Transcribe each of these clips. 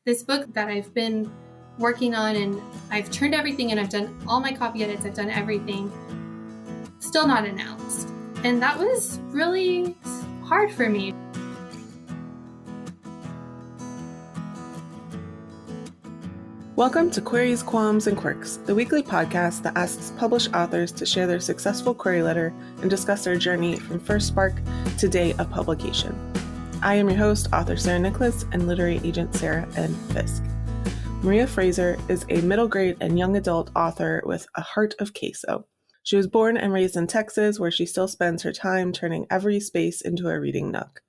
this book that I've been working on, and I've turned everything in. I've done all my copy edits. I've done everything. Still not announced. And that was really hard for me. Welcome to Queries, Qualms, and Quirks, the weekly podcast that asks published authors to share their successful query letter and discuss their journey from first spark to day of publication. I am your host, author Sarah Nicolas, and literary agent Sarah N. Fisk. Maria Frazer is a middle grade and young adult author with a heart of queso. She was born and raised in Texas, where she still spends her time turning every space into a reading nook.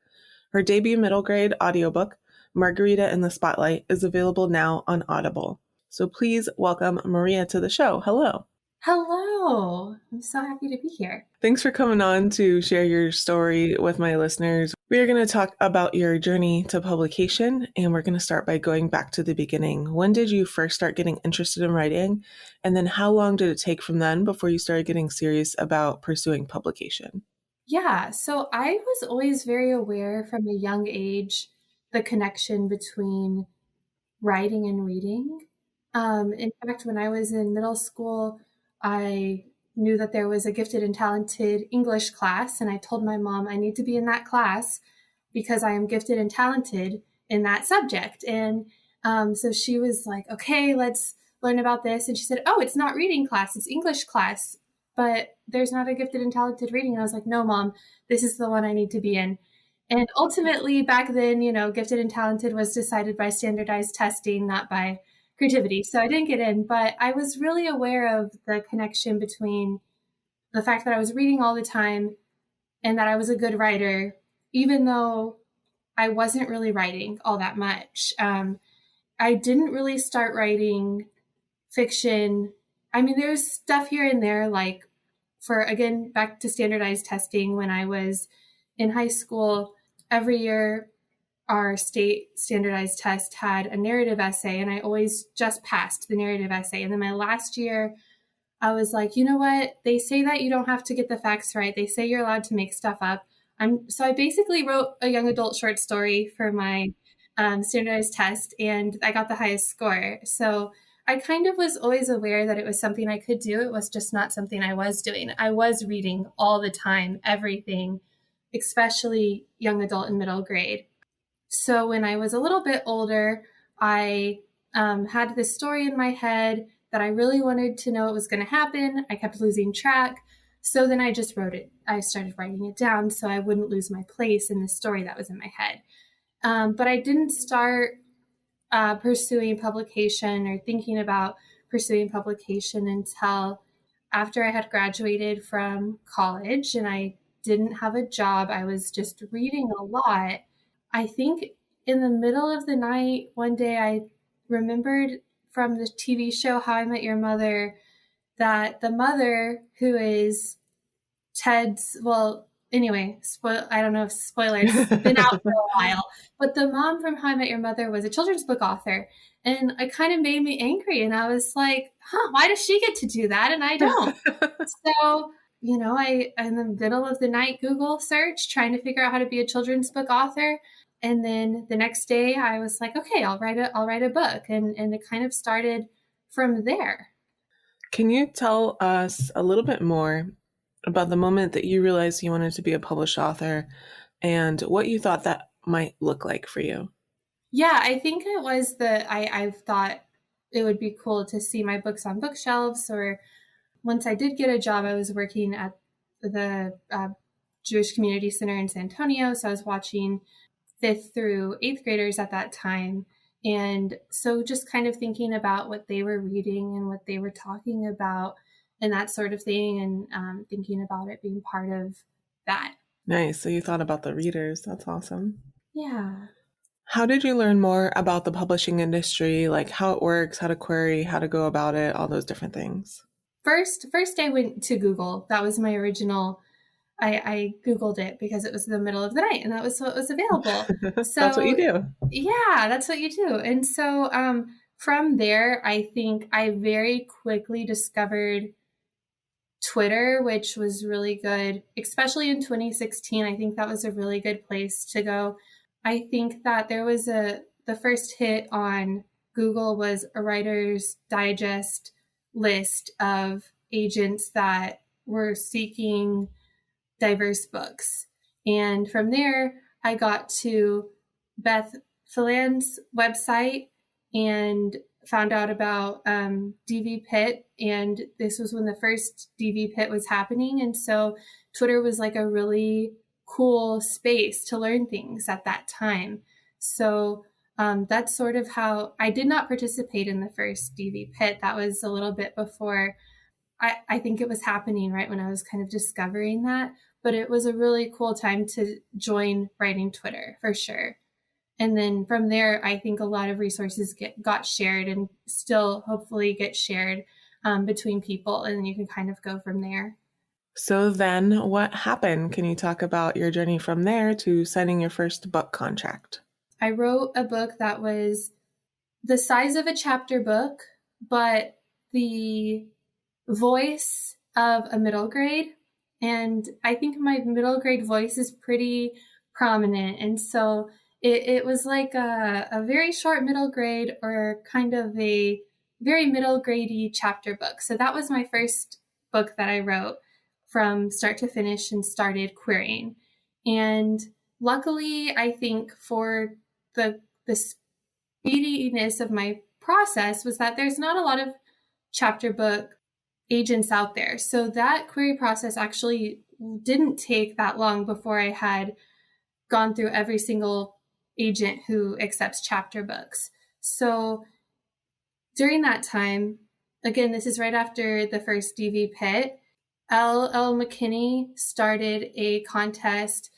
Her debut middle grade audiobook, Margarita in the Spotlight, is available now on Audible. So please welcome Maria to the show. Hello. Hello. I'm so happy to be here. Thanks for coming on to share your story with my listeners. We are going to talk about your journey to publication, and we're going to start by going back to the beginning. When did you first start getting interested in writing? And then how long did it take from then before you started getting serious about pursuing publication? Yeah, so I was always very aware from a young age the connection between writing and reading. In fact, when I was in middle school, I knew that there was a gifted and talented English class, and I told my mom I need to be in that class because I am gifted and talented in that subject. And so she was like, okay, let's learn about this. And she said, oh, it's not reading class, it's English class, but there's not a gifted and talented reading. And I was like, no, Mom, this is the one I need to be in. And ultimately, back then, gifted and talented was decided by standardized testing, not by creativity. So I didn't get in, but I was really aware of the connection between the fact that I was reading all the time and that I was a good writer, even though I wasn't really writing all that much. I didn't really start writing fiction. I mean, there's stuff here and there, like again, back to standardized testing when I was in high school. Every year, our state standardized test had a narrative essay, and I always just passed the narrative essay. And then my last year, I was like, you know what? They say that you don't have to get the facts right. They say you're allowed to make stuff up. So I basically wrote a young adult short story for my standardized test, and I got the highest score. So I kind of was always aware that it was something I could do. It was just not something I was doing. I was reading all the time, everything, especially young adult and middle grade. So when I was a little bit older, I had this story in my head that I really wanted to know what was going to happen. I kept losing track. So then I just wrote it. I started writing it down so I wouldn't lose my place in the story that was in my head. But I didn't start pursuing publication or thinking about pursuing publication until after I had graduated from college and I didn't have a job. I was just reading a lot. I think in the middle of the night, one day I remembered from the TV show How I Met Your Mother that the mother, who is Ted's, I don't know if spoilers, been out for a while, but the mom from How I Met Your Mother was a children's book author. And it kind of made me angry. And I was like, why does she get to do that? And I don't. So, I, in the middle of the night, Google search, trying to figure out how to be a children's book author. And then the next day I was like, okay, I'll write a book. And it kind of started from there. Can you tell us a little bit more about the moment that you realized you wanted to be a published author and what you thought that might look like for you? Yeah, I think it was I thought it would be cool to see my books on bookshelves, or once I did get a job, I was working at the Jewish Community Center in San Antonio. So I was watching 5th through 8th graders at that time. And so just kind of thinking about what they were reading and what they were talking about and that sort of thing, and thinking about it being part of that. Nice. So you thought about the readers. That's awesome. Yeah. How did you learn more about the publishing industry, like how it works, how to query, how to go about it, all those different things? First I went to Google. That was my original. I Googled it because it was in the middle of the night and that was what was available. So that's what you do. Yeah, that's what you do. And so from there, I think I very quickly discovered Twitter, which was really good, especially in 2016. I think that was a really good place to go. I think that there was the the first hit on Google was a Writer's Digest list of agents that were seeking diverse books. And from there, I got to Beth Philan's website and found out about DV Pit. And this was when the first DV Pit was happening. And so Twitter was like a really cool space to learn things at that time. So that's sort of how I did not participate in the first DV Pit. That was a little bit before I think it was happening, right when I was kind of discovering that. But it was a really cool time to join writing Twitter for sure. And then from there, I think a lot of resources got shared and still hopefully get shared between people. And then you can kind of go from there. So then what happened? Can you talk about your journey from there to signing your first book contract? I wrote a book that was the size of a chapter book, but the voice of a middle grade. And I think my middle grade voice is pretty prominent. And so it was like a very short middle grade or kind of a very middle grade-y chapter book. So that was my first book that I wrote from start to finish and started querying. And luckily, I think for the speediness of my process was that there's not a lot of chapter book agents out there. So that query process actually didn't take that long before I had gone through every single agent who accepts chapter books. So during that time, again, this is right after the first DV Pit, L.L. McKinney started a contest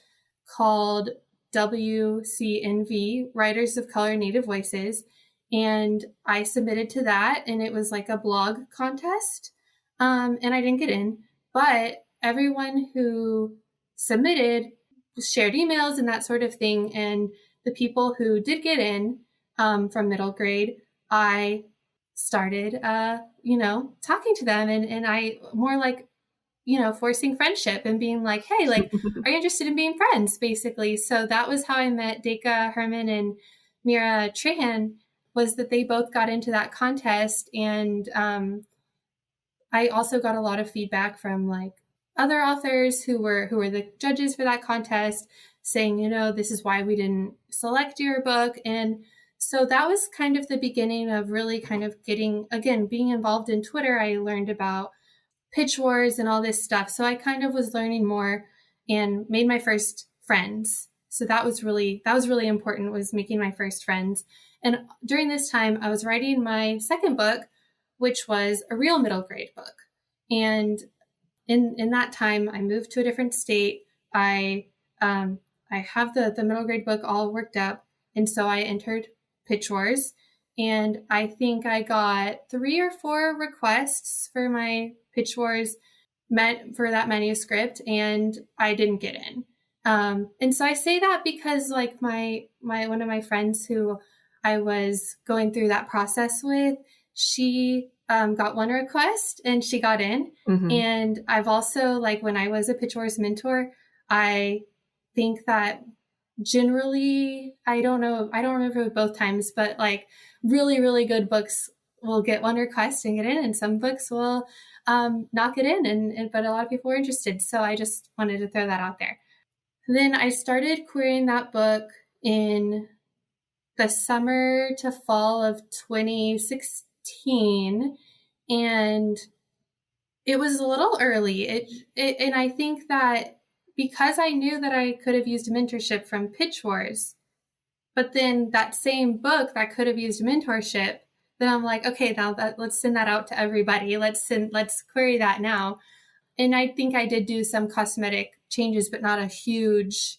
called WCNV, Writers of Color Native Voices. And I submitted to that, and it was like a blog contest. And I didn't get in, but everyone who submitted shared emails and that sort of thing. And the people who did get in from middle grade, I started, talking to them and I more like, forcing friendship and being like, hey, like, are you interested in being friends, basically? So that was how I met Deka Herman and Mira Trahan, was that they both got into that contest. And I also got a lot of feedback from like other authors who were the judges for that contest saying, this is why we didn't select your book. And so that was kind of the beginning of really kind of being involved in Twitter. I learned about pitch wars and all this stuff. So I kind of was learning more and made my first friends. So that was really important, was making my first friends. And during this time, I was writing my second book, which was a real middle grade book. And in that time, I moved to a different state. I have the middle grade book all worked up. And so I entered Pitch Wars. And I think I got 3 or 4 requests for my Pitch Wars for that manuscript, and I didn't get in. And so I say that because like my one of my friends who I was going through that process with, she got one request and she got in. Mm-hmm. And I've also, like, when I was a Pitch Wars mentor, I think that generally, I don't remember both times, but like really, really good books will get one request and get in, and some books will not get in, but a lot of people were interested. So I just wanted to throw that out there. Then I started querying that book in the summer to fall of 2016, and it was a little early. And I think that because I knew that I could have used a mentorship from Pitch Wars, but then that same book that could have used a mentorship, then I'm like, okay, now let's send that out to everybody. Let's query that now. And I think I did do some cosmetic changes, but not a huge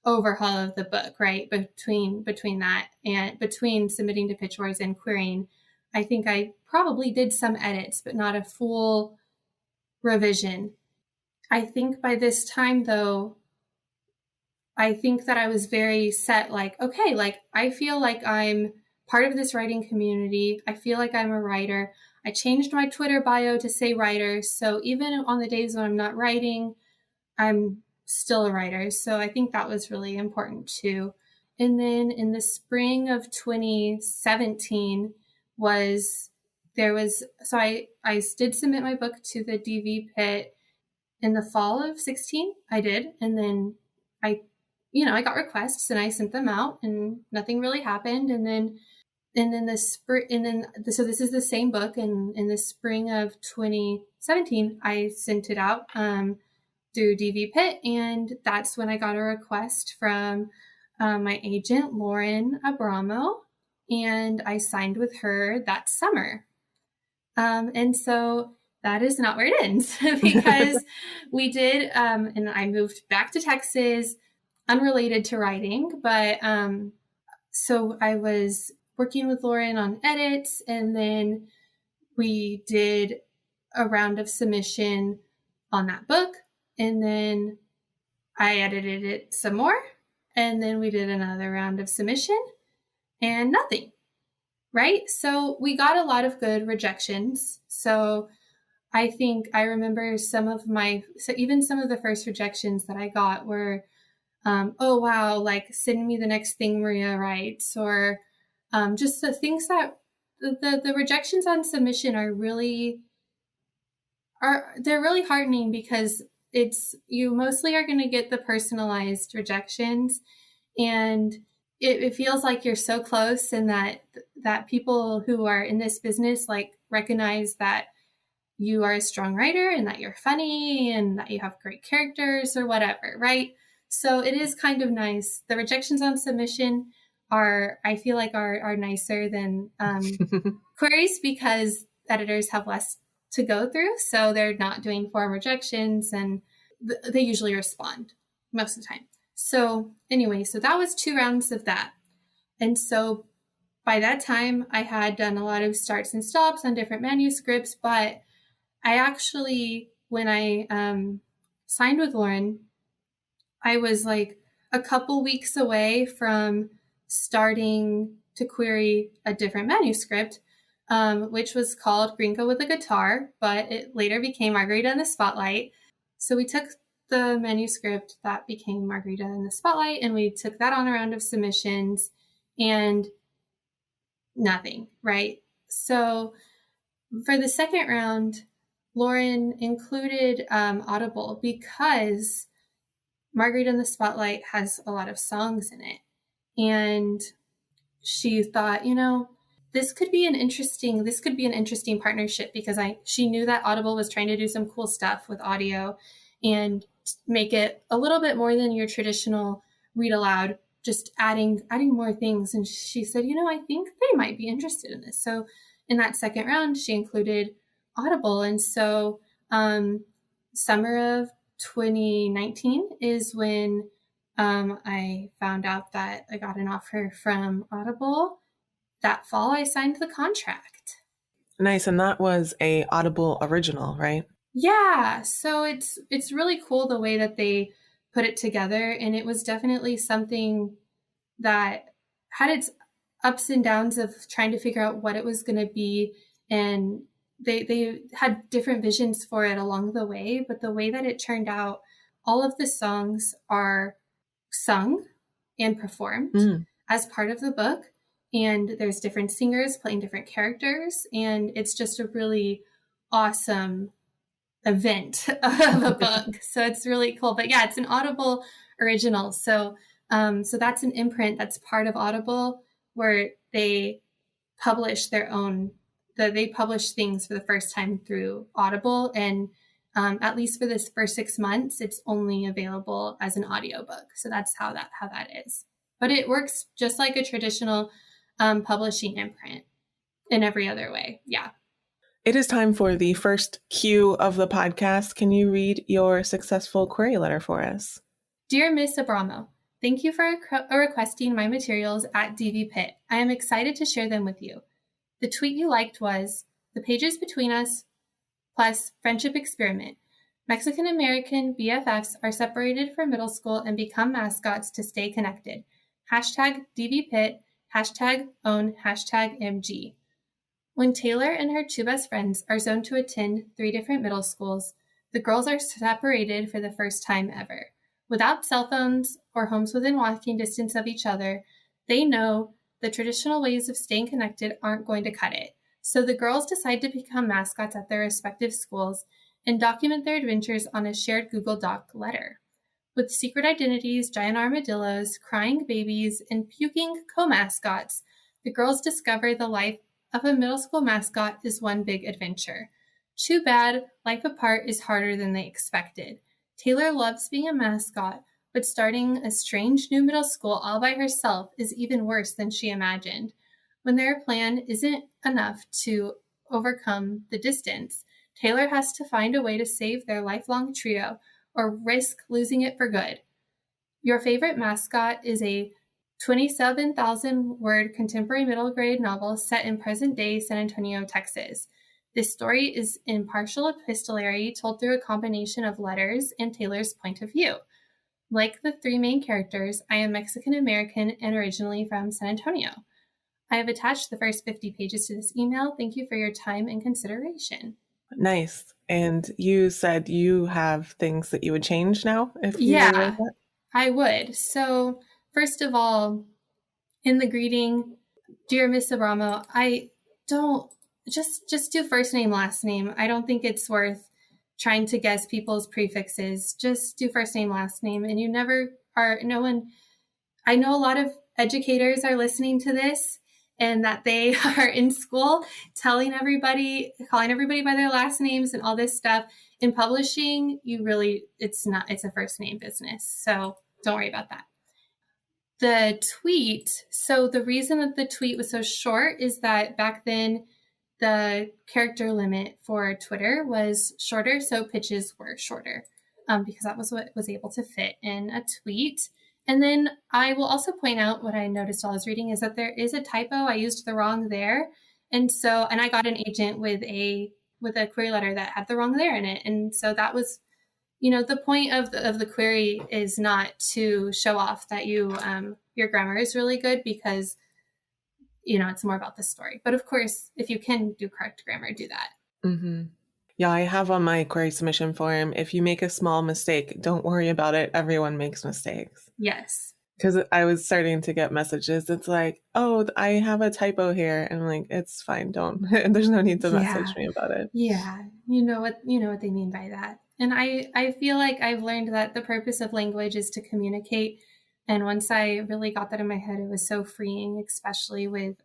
overhaul of the book, right? Between that and between submitting to Pitch Wars and querying, I think I probably did some edits, but not a full revision. I think by this time, though, I think that I was very set, like, okay, like, I feel like I'm part of this writing community. I feel like I'm a writer. I changed my Twitter bio to say writer. So even on the days when I'm not writing, I'm still a writer. So I think that was really important too. And then in the spring of 2017 I did submit my book to the DV Pit in the fall of 16. I did. And then I got requests and I sent them out and nothing really happened. So this is the same book. And in the spring of 2017, I sent it out through DV Pit. And that's when I got a request from my agent, Lauren Abramo. And I signed with her that summer. And so that is not where it ends because we did, and I moved back to Texas, unrelated to writing, but so I was working with Lauren on edits, and then we did a round of submission on that book, and then I edited it some more, and then we did another round of submission, and nothing. Right? So we got a lot of good rejections. So I think I remember even some of the first rejections that I got were, oh, wow, like send me the next thing Maria writes, or just the things that the rejections on submission they're really heartening because you mostly are going to get the personalized rejections, and it feels like you're so close, and that people who are in this business like recognize that you are a strong writer and that you're funny and that you have great characters or whatever, right? So it is kind of nice. The rejections on submission I feel like are nicer than queries because editors have less to go through. So they're not doing form rejections and they usually respond most of the time. So anyway, so that was 2 rounds of that. And so by that time, I had done a lot of starts and stops on different manuscripts, but I actually, when I signed with Lauren, I was like a couple weeks away from starting to query a different manuscript, which was called Gringo with a Guitar, but it later became Margarita in the Spotlight. So we took the manuscript that became Margarita in the Spotlight, and we took that on a round of submissions, and nothing, right? So for the second round, Lauren included Audible because Margarita in the Spotlight has a lot of songs in it. And she thought, this could be an interesting partnership because she knew that Audible was trying to do some cool stuff with audio and make it a little bit more than your traditional read aloud, just adding more things. And she said, I think they might be interested in this. So in that second round, she included Audible. And so summer of 2019 is when I found out that I got an offer from Audible. That fall, I signed the contract. Nice. And that was a Audible original, right? Yeah. So it's really cool the way that they put it together. And it was definitely something that had its ups and downs of trying to figure out what it was going to be. And they had different visions for it along the way. But the way that it turned out, all of the songs are sung and performed as part of the book. And there's different singers playing different characters. And it's just a really awesome event of a book. So it's really cool. But yeah, it's an Audible original. So that's an imprint that's part of Audible where they publish they publish things for the first time through Audible. And at least for this first 6 months, it's only available as an audiobook. So that's how that is. But it works just like a traditional publishing imprint in every other way. Yeah. It is time for the first cue of the podcast. Can you read your successful query letter for us? Dear Miss Abramo, thank you for requesting my materials at DV Pit. I am excited to share them with you. The tweet you liked was, the pages between us plus friendship experiment. Mexican-American BFFs are separated for middle school and become mascots to stay connected. Hashtag DV Pit, hashtag own, hashtag MG. When Taylor and her 2 best friends are zoned to attend 3 different middle schools, the girls are separated for the first time ever. Without cell phones or homes within walking distance of each other, they know the traditional ways of staying connected aren't going to cut it. So the girls decide to become mascots at their respective schools and document their adventures on a shared Google Doc letter. With secret identities, giant armadillos, crying babies, and puking co-mascots, the girls discover the life of a middle school mascot is one big adventure. Too bad, life apart is harder than they expected. Taylor loves being a mascot, but starting a strange new middle school all by herself is even worse than she imagined. When their plan isn't enough to overcome the distance, Taylor has to find a way to save their lifelong trio or risk losing it for good. Your Favorite Mascot is a 27,000-word contemporary middle grade novel set in present-day San Antonio, Texas. This story is impartial epistolary, told through a combination of letters and Taylor's point of view. Like the three main characters, I am Mexican-American and originally from San Antonio. I have attached the first 50 pages to this email. Thank you for your time and consideration. Nice. And you said you have things that you would change now if you were that? I would. So first of all, in the greeting, dear Miss Abramo, I don't just do first name, last name. I don't think it's worth trying to guess people's prefixes. Just do first name, last name. And you never are, no one, I know a lot of educators are listening to this and that they are in school calling everybody by their last names and all this stuff. In publishing, it's a first name business. So don't worry about that. The tweet, so the reason that the tweet was so short is that back then the character limit for Twitter was shorter, so pitches were shorter because that was what was able to fit in a tweet. And then I will also point out what I noticed while I was reading is that there is a typo. I used the wrong there. And I got an agent with a query letter that had the wrong there in it. And so that was, the point of the query is not to show off that your grammar is really good because, it's more about the story. But of course, if you can do correct grammar, do that. Mm-hmm. Yeah, I have on my query submission form, if you make a small mistake, don't worry about it. Everyone makes mistakes. Yes. Because I was starting to get messages. It's like, oh, I have a typo here. And I'm like, it's fine. Don't. There's no need to message me about it. Yeah. You know what they mean by that. And I feel like I've learned that the purpose of language is to communicate. And once I really got that in my head, it was so freeing, especially with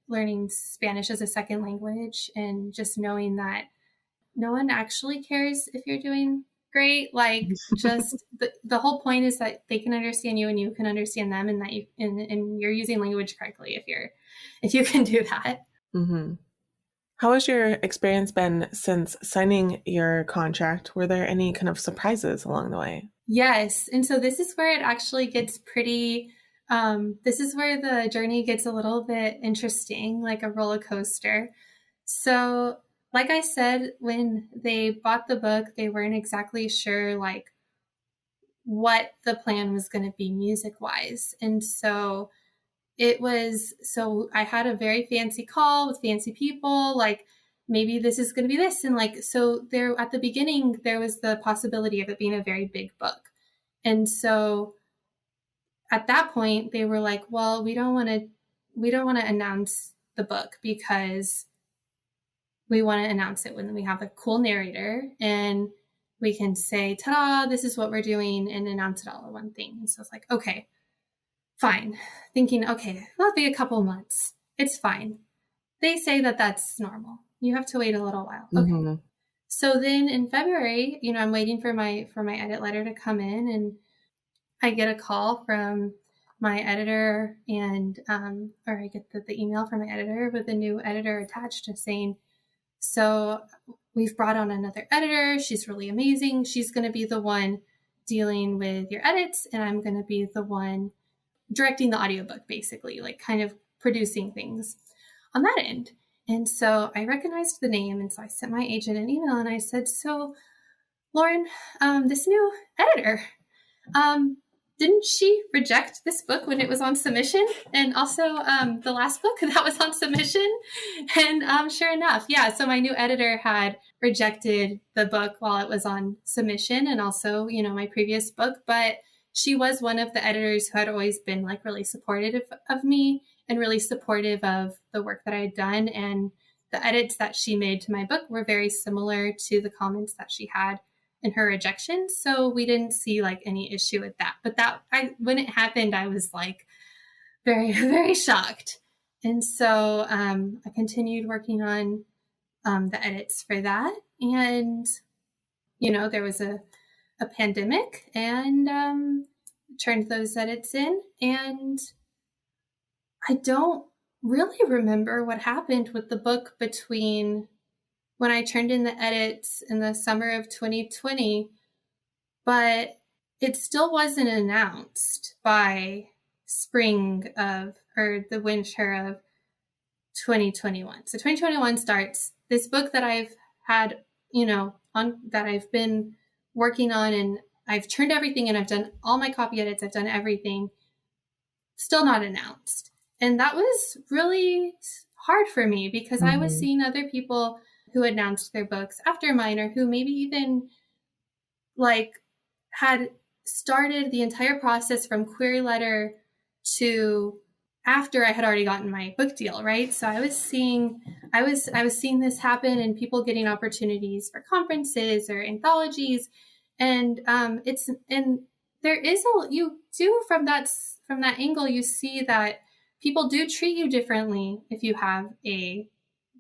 learning Spanish as a second language and just knowing that no one actually cares if you're doing great. Like just the whole point is that they can understand you and you can understand them and that and you're using language correctly if you can do that. Mm-hmm. How has your experience been since signing your contract? Were there any kind of surprises along the way? Yes. And so this is where it actually gets pretty, this is where the journey gets a little bit interesting, like a roller coaster. So like I said, when they bought the book, they weren't exactly sure like what the plan was going to be music wise. And so I had a very fancy call with fancy people, like maybe this is going to be this. And like, so there at the beginning, there was the possibility of it being a very big book. And so at that point they were like, well, we don't want to announce the book because we want to announce it when we have a cool narrator and we can say, ta-da, this is what we're doing and announce it all in one thing. And so it's like, okay, fine. Thinking, okay, that'll be a couple months. It's fine. They say that that's normal. You have to wait a little while. Okay. Mm-hmm. So then in February, I'm waiting for my edit letter to come in and I get a call from my editor and, or I get the email from my editor with a new editor attached to saying, so we've brought on another editor. She's really amazing. She's going to be the one dealing with your edits and I'm going to be the one directing the audiobook, basically, like kind of producing things on that end. And so I recognized the name. And so I sent my agent an email and I said, so Lauren, this new editor, didn't she reject this book when it was on submission? And also the last book that was on submission? And sure enough, yeah, so my new editor had rejected the book while it was on submission, and also, my previous book. But she was one of the editors who had always been like really supportive of me and really supportive of the work that I had done. And the edits that she made to my book were very similar to the comments that she had in her rejections. So we didn't see like any issue with that. But when it happened, I was like very, very shocked. And so I continued working on the edits for that. And, there was a pandemic, and turned those edits in. And I don't really remember what happened with the book between when I turned in the edits in the summer of 2020, but it still wasn't announced by the winter of 2021. So 2021 starts. This book that I've had, that I've been working on, and I've turned everything in. I've done all my copy edits. I've done everything. Still not announced. And that was really hard for me because I was seeing other people who announced their books after mine, or who maybe even like had started the entire process from query letter to after I had already gotten my book deal, right? So I was seeing this happen, and people getting opportunities for conferences or anthologies, and you do from that angle, you see that people do treat you differently if you have a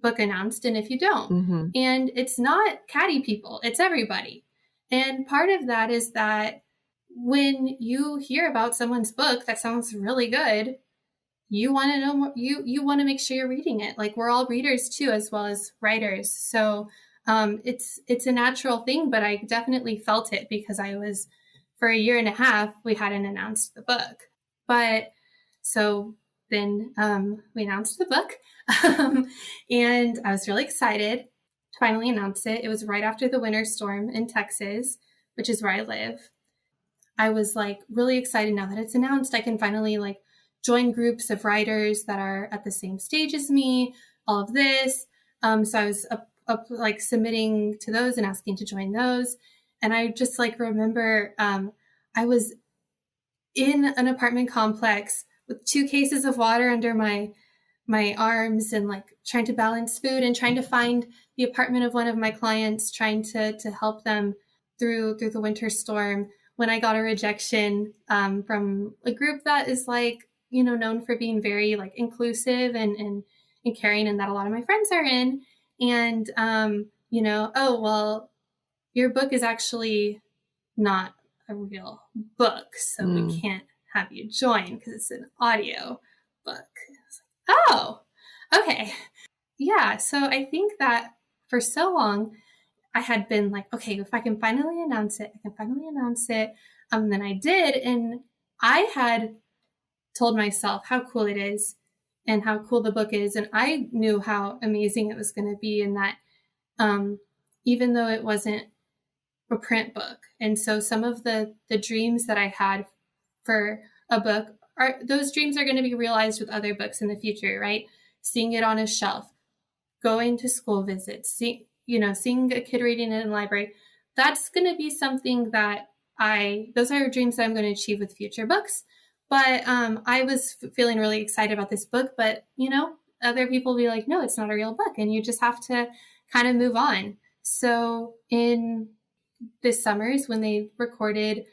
book announced and if you don't. Mm-hmm. And it's not catty people, it's everybody. And part of that is that when you hear about someone's book that sounds really good, you want to know more, you want to make sure you're reading it. Like, we're all readers too, as well as writers. So it's a natural thing, but I definitely felt it because for a year and a half, we hadn't announced the book. But so then we announced the book, and I was really excited to finally announce it. It was right after the winter storm in Texas, which is where I live. I was like really excited now that it's announced. I can finally like join groups of writers that are at the same stage as me, all of this. So I was up like submitting to those and asking to join those. And I just like remember I was in an apartment complex with 2 cases of water under my arms, and like trying to balance food and trying to find the apartment of one of my clients, trying to help them through the winter storm, when I got a rejection from a group that is like, known for being very like inclusive and caring, and that a lot of my friends are in. And, oh, well, your book is actually not a real book, so we can't have you join because it's an audio book. Oh, okay. Yeah. So I think that for so long I had been like, okay, if I can finally announce it, I can finally announce it. Then I did. And I had told myself how cool it is and how cool the book is. And I knew how amazing it was going to be, and that even though it wasn't a print book. And so some of the dreams that I had for a book, those dreams are going to be realized with other books in the future, right? Seeing it on a shelf, going to school visits, seeing a kid reading it in the library. That's going to be something that those are dreams that I'm going to achieve with future books. But I was feeling really excited about this book, but other people will be like, no, it's not a real book. And you just have to kind of move on. So in this summer is when they recorded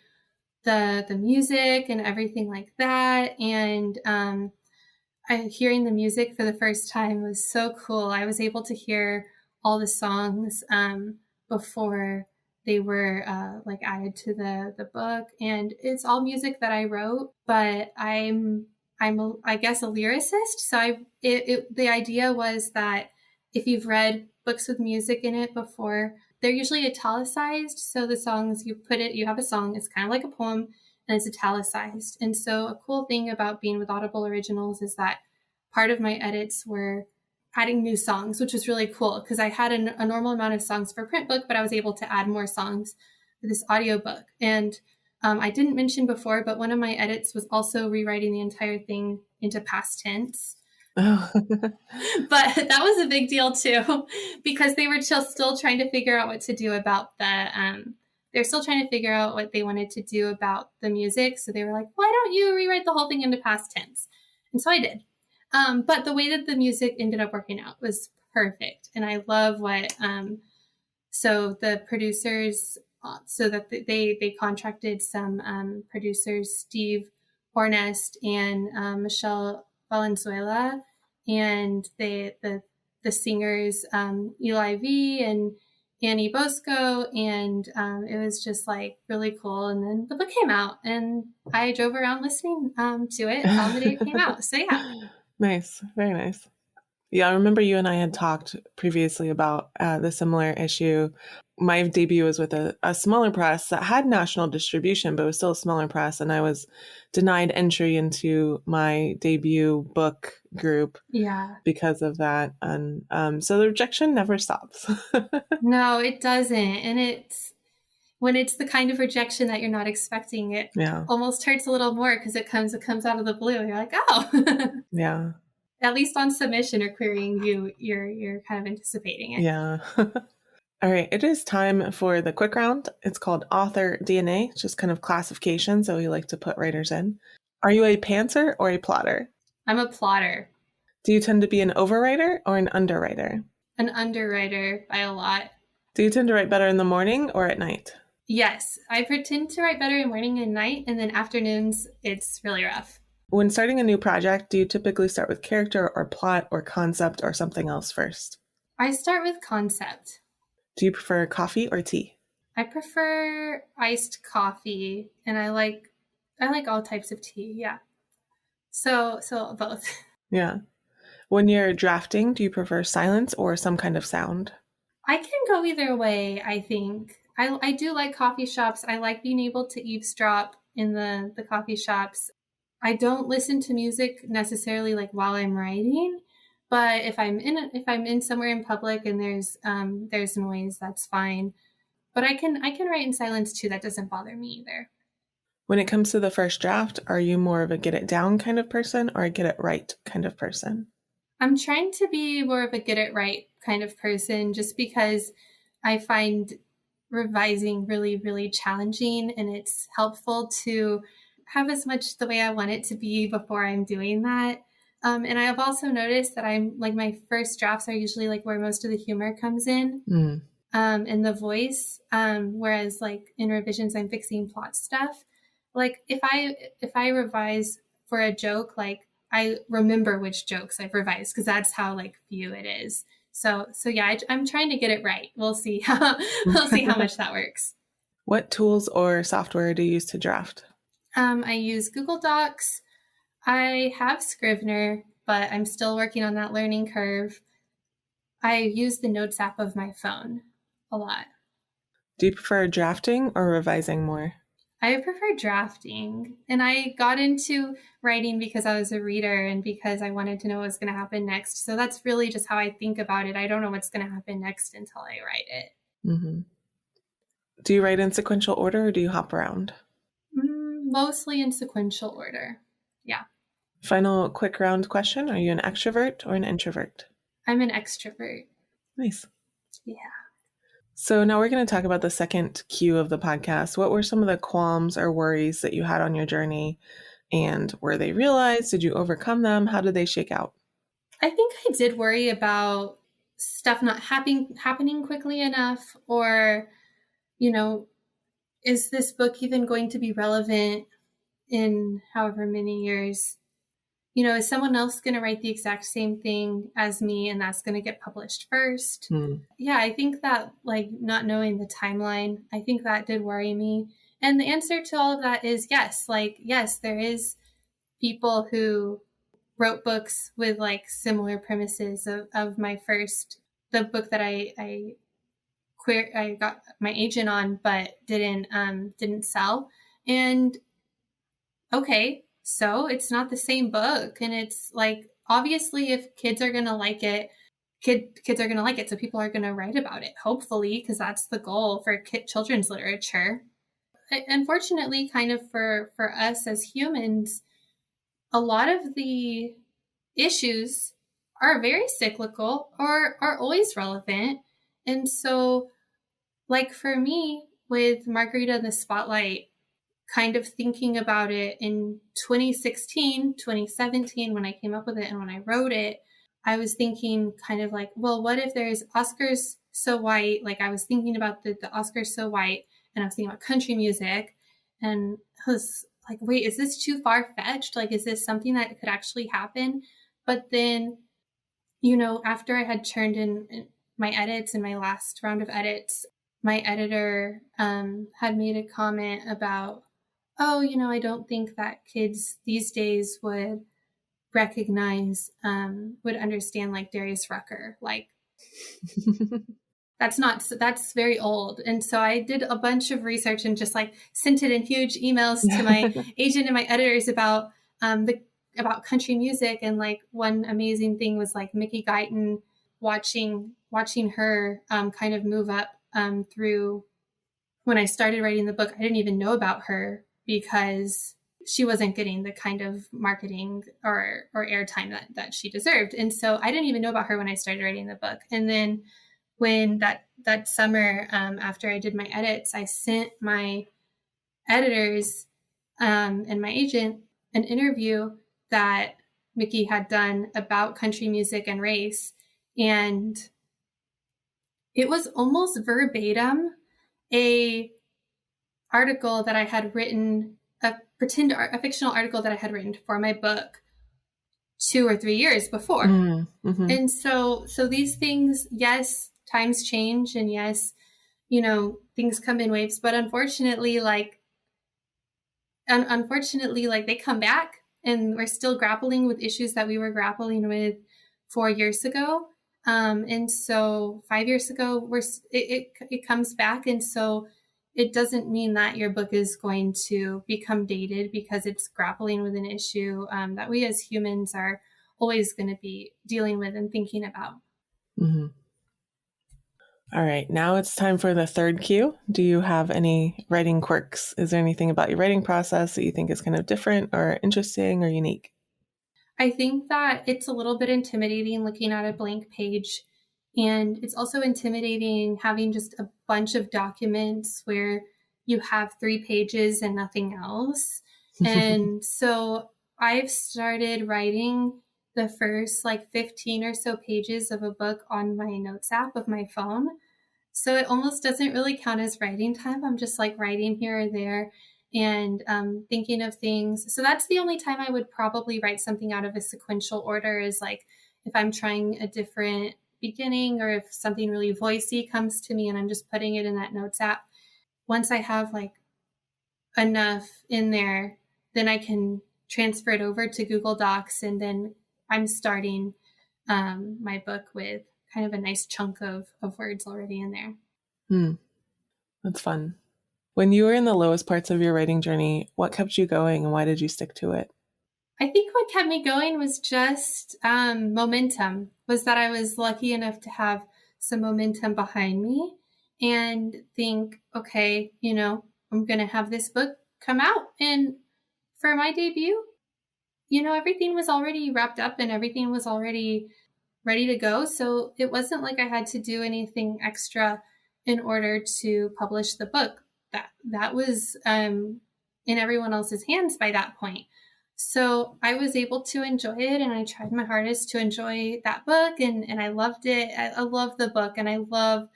the music and everything like that. And hearing the music for the first time was so cool. I was able to hear all the songs before they were added to the book, and it's all music that I wrote. But I guess a lyricist. So the idea was that if you've read books with music in it before, they're usually italicized. So the songs you have a song, it's kind of like a poem, and it's italicized. And so a cool thing about being with Audible Originals is that part of my edits were adding new songs, which was really cool because I had a normal amount of songs for print book, but I was able to add more songs for this audiobook. And I didn't mention before, but one of my edits was also rewriting the entire thing into past tense. Oh. But that was a big deal too, because they were just still trying to figure out what to do about they're still trying to figure out what they wanted to do about the music. So they were like, why don't you rewrite the whole thing into past tense? And so I did. But the way that the music ended up working out was perfect. And I love what, so the producers, so that they contracted some producers, Steve Hornest and Michelle Valenzuela, and the singers, Eli V and Annie Bosco, and it was just like really cool. And then the book came out, and I drove around listening to it on the day it came out. So yeah. Nice. Very nice. Yeah, I remember you and I had talked previously about the similar issue. My debut was with a smaller press that had national distribution, but it was still a smaller press. And I was denied entry into my debut book group because of that. And so the rejection never stops. No, it doesn't. And when it's the kind of rejection that you're not expecting, it almost hurts a little more because it comes out of the blue. You're like, oh. Yeah. At least on submission or querying, you're kind of anticipating it. Yeah. All right. It is time for the quick round. It's called Author DNA, just kind of classifications that we like to put writers in. Are you a pantser or a plotter? I'm a plotter. Do you tend to be an overwriter or an underwriter? An underwriter by a lot. Do you tend to write better in the morning or at night? Yes. I pretend to write better in morning and night, and then afternoons, it's really rough. When starting a new project, do you typically start with character or plot or concept or something else first? I start with concept. Do you prefer coffee or tea? I prefer iced coffee, and I like all types of tea. Yeah. So both. Yeah. When you're drafting, do you prefer silence or some kind of sound? I can go either way, I think. I do like coffee shops. I like being able to eavesdrop in the coffee shops. I don't listen to music necessarily like while I'm writing, but if I'm in somewhere in public and there's noise, that's fine. But I can write in silence too. That doesn't bother me either. When it comes to the first draft, are you more of a get it down kind of person or a get it right kind of person? I'm trying to be more of a get it right kind of person, just because I find revising really, really challenging, and it's helpful to have as much the way I want it to be before I'm doing that. And I've also noticed that I'm like, my first drafts are usually like where most of the humor comes in, and the voice. Whereas like in revisions, I'm fixing plot stuff. Like if I revise for a joke, like I remember which jokes I've revised because that's how like few it is. So yeah, I'm trying to get it right. We'll see how much that works. What tools or software do you use to draft? I use Google Docs. I have Scrivener, but I'm still working on that learning curve. I use the Notes app of my phone a lot. Do you prefer drafting or revising more? I prefer drafting, and I got into writing because I was a reader and because I wanted to know what was going to happen next. So that's really just how I think about it. I don't know what's going to happen next until I write it. Mm-hmm. Do you write in sequential order or do you hop around? Mostly in sequential order. Yeah. Final quick round question. Are you an extrovert or an introvert? I'm an extrovert. Nice. Yeah. So now we're going to talk about the second Q of the podcast. What were some of the qualms or worries that you had on your journey, and were they realized? Did you overcome them? How did they shake out? I think I did worry about stuff not happening quickly enough, or, is this book even going to be relevant in however many years? Is someone else going to write the exact same thing as me and that's going to get published first? Yeah, I think that like not knowing the timeline, I think that did worry me. And the answer to all of that is yes. Like, yes, there is people who wrote books with like similar premises of my first, the book that I got my agent on, but didn't sell. And okay, so it's not the same book. And it's like, obviously if kids are going to like it, kids are going to like it. So people are going to write about it, hopefully, because that's the goal for children's literature. unfortunately, kind of for us as humans, a lot of the issues are very cyclical or are always relevant. And so, like for me, with Margarita in the Spotlight, kind of thinking about it in 2016, 2017, when I came up with it and when I wrote it, I was thinking kind of like, well, what if there's Oscars So White? Like I was thinking about the Oscars So White, and I was thinking about country music, and I was like, wait, is this too far-fetched? Like, is this something that could actually happen? But then, after I had turned in my edits in my last round of edits, my editor had made a comment about, oh, I don't think that kids these days would recognize, would understand like Darius Rucker. Like that's very old. And so I did a bunch of research and just like sent it in huge emails to my agent and my editors about about country music. And like one amazing thing was like Mickey Guyton, watching her kind of move up through. When I started writing the book, I didn't even know about her because she wasn't getting the kind of marketing or airtime that she deserved. And so I didn't even know about her when I started writing the book. And then when that summer, after I did my edits, I sent my editors and my agent an interview that Mickey had done about country music and race. And it was almost verbatim a article that I had written, a fictional article that I had written for my book 2 or 3 years before. Mm-hmm. And so these things, yes, times change, and yes, things come in waves, but unfortunately, like they come back, and we're still grappling with issues that we were grappling with 4 years ago. And so 5 years ago, it comes back. And so it doesn't mean that your book is going to become dated because it's grappling with an issue that we as humans are always going to be dealing with and thinking about. Mm-hmm. All right, now it's time for the third cue. Do you have any writing quirks? Is there anything about your writing process that you think is kind of different or interesting or unique? I think that it's a little bit intimidating looking at a blank page. And it's also intimidating having just a bunch of documents where you have 3 pages and nothing else. And so I've started writing the first like 15 or so pages of a book on my notes app of my phone. So it almost doesn't really count as writing time. I'm just like writing here or there and thinking of things. So that's the only time I would probably write something out of a sequential order, is like if I'm trying a different beginning, or if something really voicey comes to me and I'm just putting it in that notes app. Once I have like enough in there, then I can transfer it over to Google Docs, and then I'm starting my book with kind of a nice chunk of words already in there. That's fun. When you were in the lowest parts of your writing journey, what kept you going and why did you stick to it? I think what kept me going was just momentum, was that I was lucky enough to have some momentum behind me and think, okay, I'm going to have this book come out. And for my debut, everything was already wrapped up and everything was already ready to go. So it wasn't like I had to do anything extra in order to publish the book. That was in everyone else's hands by that point. So I was able to enjoy it, and I tried my hardest to enjoy that book, and I loved it. I love the book, and I love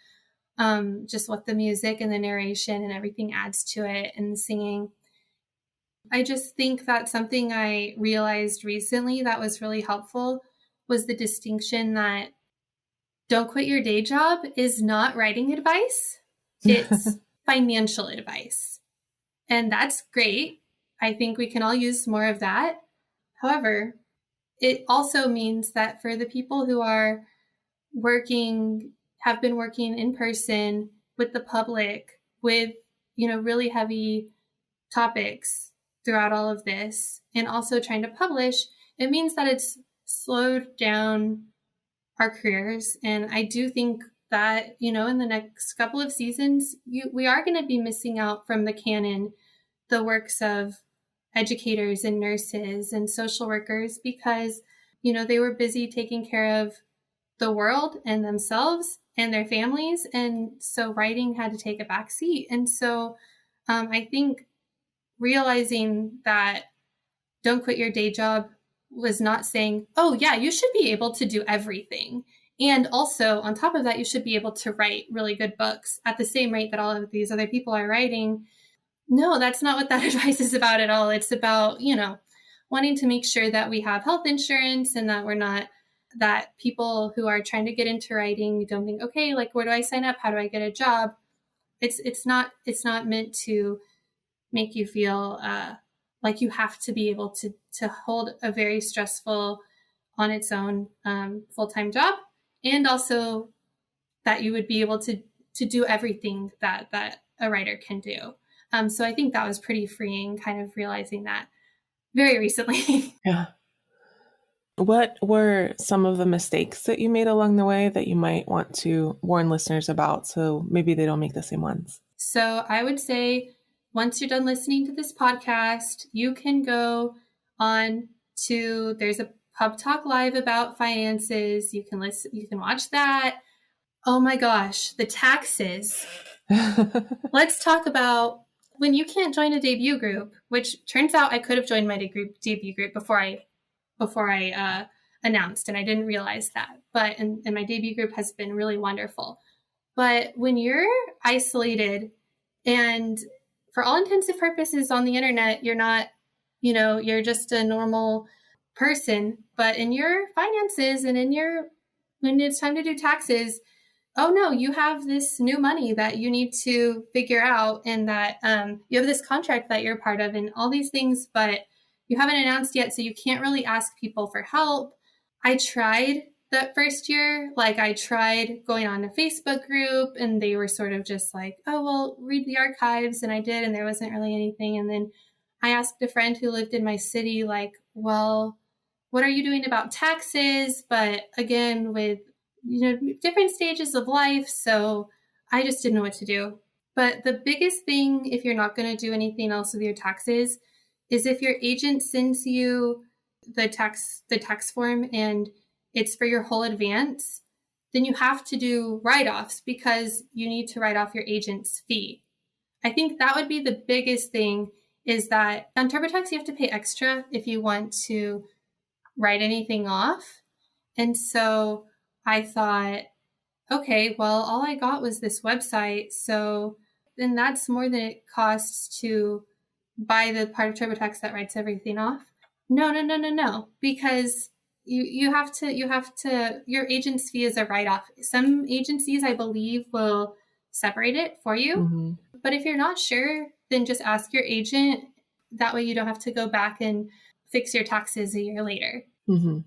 just what the music and the narration and everything adds to it, and the singing. I just think that something I realized recently that was really helpful was the distinction that don't quit your day job is not writing advice. It's financial advice. And that's great. I think we can all use more of that. However, it also means that for the people who are have been working in person with the public, with, really heavy topics throughout all of this, and also trying to publish, it means that it's slowed down our careers. And I do think that, in the next couple of seasons, we are going to be missing out from the canon, the works of educators and nurses and social workers, because, they were busy taking care of the world and themselves and their families. And so writing had to take a back seat. And so I think realizing that don't quit your day job was not saying, oh yeah, you should be able to do everything. And also on top of that, you should be able to write really good books at the same rate that all of these other people are writing. No, that's not what that advice is about at all. It's about, wanting to make sure that we have health insurance and that we're not, that people who are trying to get into writing don't think, okay, like, where do I sign up? How do I get a job? It's not meant to make you feel like you have to be able to hold a very stressful on its own full-time job, and also that you would be able to do everything that a writer can do. So I think that was pretty freeing, kind of realizing that very recently. Yeah. What were some of the mistakes that you made along the way that you might want to warn listeners about so maybe they don't make the same ones? So I would say once you're done listening to this podcast, you can go on to, there's a Pub Talk Live about finances. You can watch that. Oh my gosh, the taxes. Let's talk about when you can't join a debut group, which turns out I could have joined my debut group before I announced, and I didn't realize that. But and my debut group has been really wonderful. But when you're isolated and for all intents and purposes on the internet, you're not, you're just a normal person, but in your finances and when it's time to do taxes, oh no, you have this new money that you need to figure out, and that you have this contract that you're part of and all these things, but you haven't announced yet. So you can't really ask people for help. I tried that first year, I tried going on a Facebook group and they were sort of just like, oh, well, read the archives. And I did, and there wasn't really anything. And then I asked a friend who lived in my city, well, what are you doing about taxes? But again, with, different stages of life. So I just didn't know what to do. But the biggest thing, if you're not going to do anything else with your taxes, is if your agent sends you the tax form and it's for your whole advance, then you have to do write-offs because you need to write off your agent's fee. I think that would be the biggest thing, is that on TurboTax, you have to pay extra if you want to write anything off. And so I thought, okay, well, all I got was this website. So then that's more than it costs to buy the part of TurboTax that writes everything off. No, because you have to, your agent's fee is a write-off. Some agencies, I believe, will separate it for you. Mm-hmm. But if you're not sure, then just ask your agent. That way you don't have to go back and fix your taxes a year later. Mm-hmm.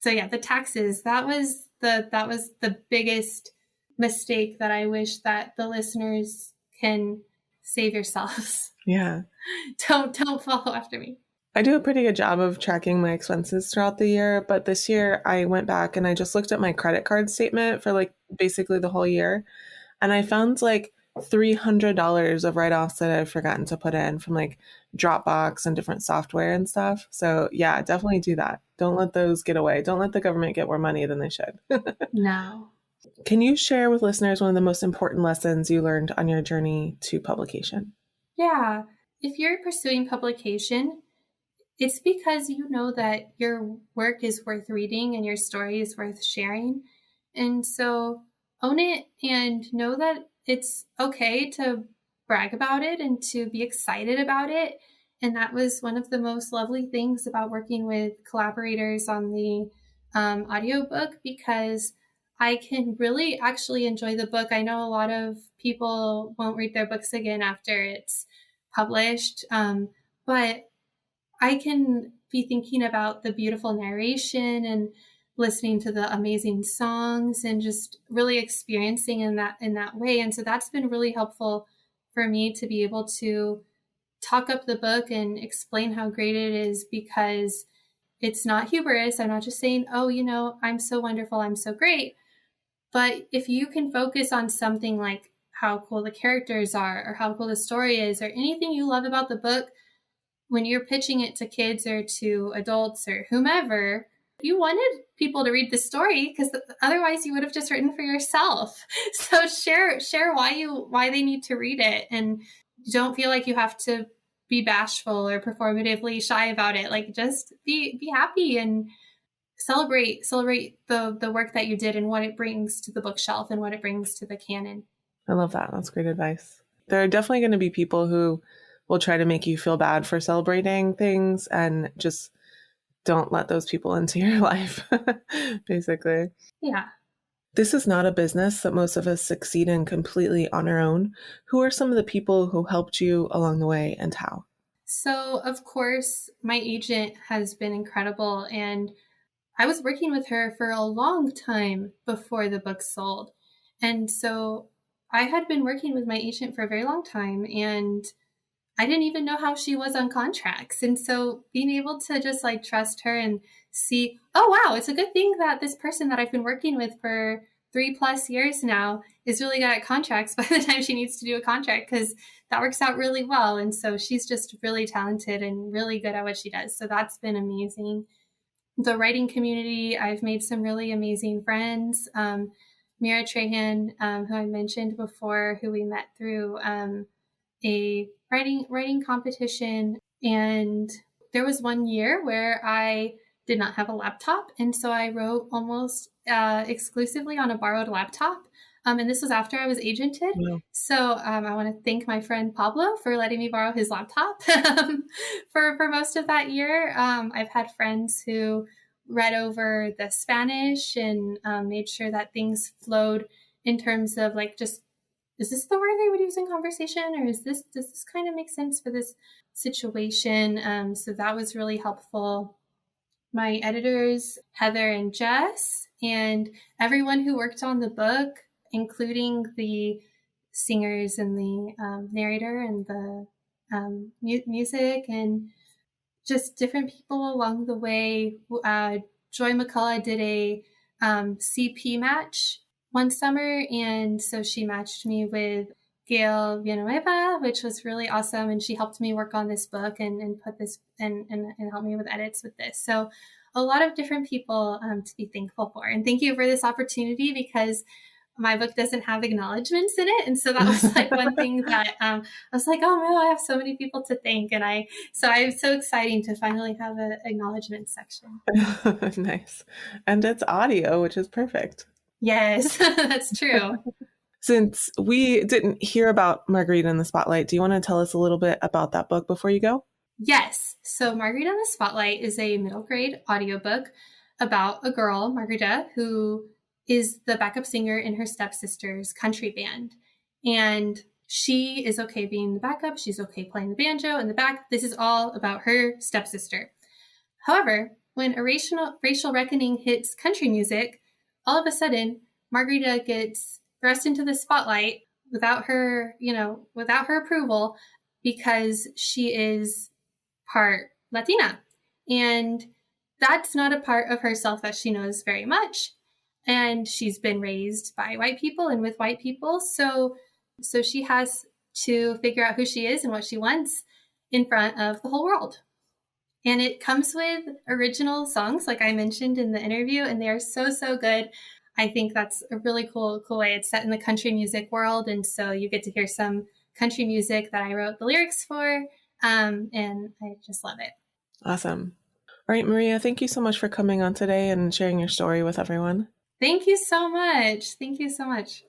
So yeah, the taxes, that was the biggest mistake that I wish that the listeners can save yourselves. Yeah. Don't follow after me. I do a pretty good job of tracking my expenses throughout the year, but this year I went back and I just looked at my credit card statement for basically the whole year. And I found $300 of write-offs that I've forgotten to put in from Dropbox and different software and stuff. So yeah, definitely do that. Don't let those get away. Don't let the government get more money than they should. No. Can you share with listeners one of the most important lessons you learned on your journey to publication? Yeah. If you're pursuing publication, it's because you know that your work is worth reading and your story is worth sharing. And so own it and know that it's okay to brag about it and to be excited about it. And that was one of the most lovely things about working with collaborators on the audiobook, because I can really actually enjoy the book. I know a lot of people won't read their books again after it's published, but I can be thinking about the beautiful narration and listening to the amazing songs and just really experiencing in that way. And so that's been really helpful for me to be able to talk up the book and explain how great it is, because it's not hubris. I'm not just saying, oh, I'm so wonderful, I'm so great. But if you can focus on something like how cool the characters are or how cool the story is or anything you love about the book, when you're pitching it to kids or to adults or whomever, you wanted people to read the story because otherwise you would have just written for yourself. So share why they need to read it, and don't feel like you have to be bashful or performatively shy about it. Like, just be happy and celebrate the work that you did and what it brings to the bookshelf and what it brings to the canon. I love that. That's great advice. There are definitely going to be people who will try to make you feel bad for celebrating things, and just don't let those people into your life, basically. Yeah. This is not a business that most of us succeed in completely on our own. Who are some of the people who helped you along the way, and how? So, of course, my agent has been incredible, and I was working with her for a long time before the book sold. And so I had been working with my agent for a very long time, and I didn't even know how she was on contracts. And so being able to just like trust her and see, oh, wow, it's a good thing that this person that I've been working with for 3+ years now is really good at contracts by the time she needs to do a contract, because that works out really well. And so she's just really talented and really good at what she does. So that's been amazing. The writing community, I've made some really amazing friends. Mira Trahan, who I mentioned before, who we met through a writing competition. And there was one year where I did not have a laptop. And so I wrote almost exclusively on a borrowed laptop. And this was after I was agented. Yeah. So I want to thank my friend Pablo for letting me borrow his laptop for most of that year. I've had friends who read over the Spanish and made sure that things flowed in terms of like, just, is this the word they would use in conversation? Or does this kind of make sense for this situation? So that was really helpful. My editors, Heather and Jess, and everyone who worked on the book, including the singers and the narrator and the music, and just different people along the way. Joy McCullough did a CP match one summer, and so she matched me with Gail Villanueva, which was really awesome, and she helped me work on this book and put this and help me with edits with this. So a lot of different people to be thankful for, and thank you for this opportunity, because my book doesn't have acknowledgments in it. And so that was like one thing that I was like, oh no, I have so many people to thank. And so it's so exciting to finally have an acknowledgement section. Nice. And it's audio, which is perfect. Yes, that's true. Since we didn't hear about Margarita in the Spotlight, do you want to tell us a little bit about that book before you go? Yes. So Margarita in the Spotlight is a middle grade audiobook about a girl, Margarita, who is the backup singer in her stepsister's country band. And she is okay being the backup. She's okay playing the banjo in the back. This is all about her stepsister. However, when a racial reckoning hits country music, all of a sudden, Margarita gets thrust into the spotlight without her approval, because she is part Latina. And that's not a part of herself that she knows very much. And she's been raised by white people and with white people. So she has to figure out who she is and what she wants in front of the whole world. And it comes with original songs, like I mentioned in the interview, and they are so, so good. I think that's a really cool way. It's set in the country music world. And so you get to hear some country music that I wrote the lyrics for. And I just love it. Awesome. All right, Maria, thank you so much for coming on today and sharing your story with everyone. Thank you so much. Thank you so much.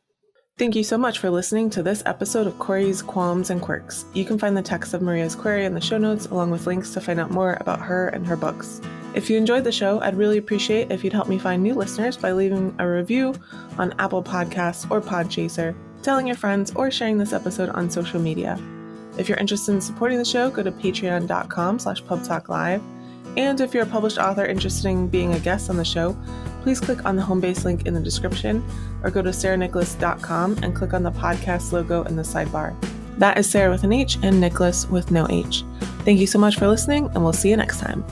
Thank you so much for listening to this episode of Queries, Qualms, and Quirks. You can find the text of Maria's query in the show notes, along with links to find out more about her and her books. If you enjoyed the show, I'd really appreciate if you'd help me find new listeners by leaving a review on Apple Podcasts or Podchaser, telling your friends, or sharing this episode on social media. If you're interested in supporting the show, go to patreon.com/pubtalklive. And if you're a published author interested in being a guest on the show, please click on the home base link in the description, or go to sarahnicolas.com and click on the podcast logo in the sidebar. That is Sarah with an H and Nicolas with no H. Thank you so much for listening, and we'll see you next time.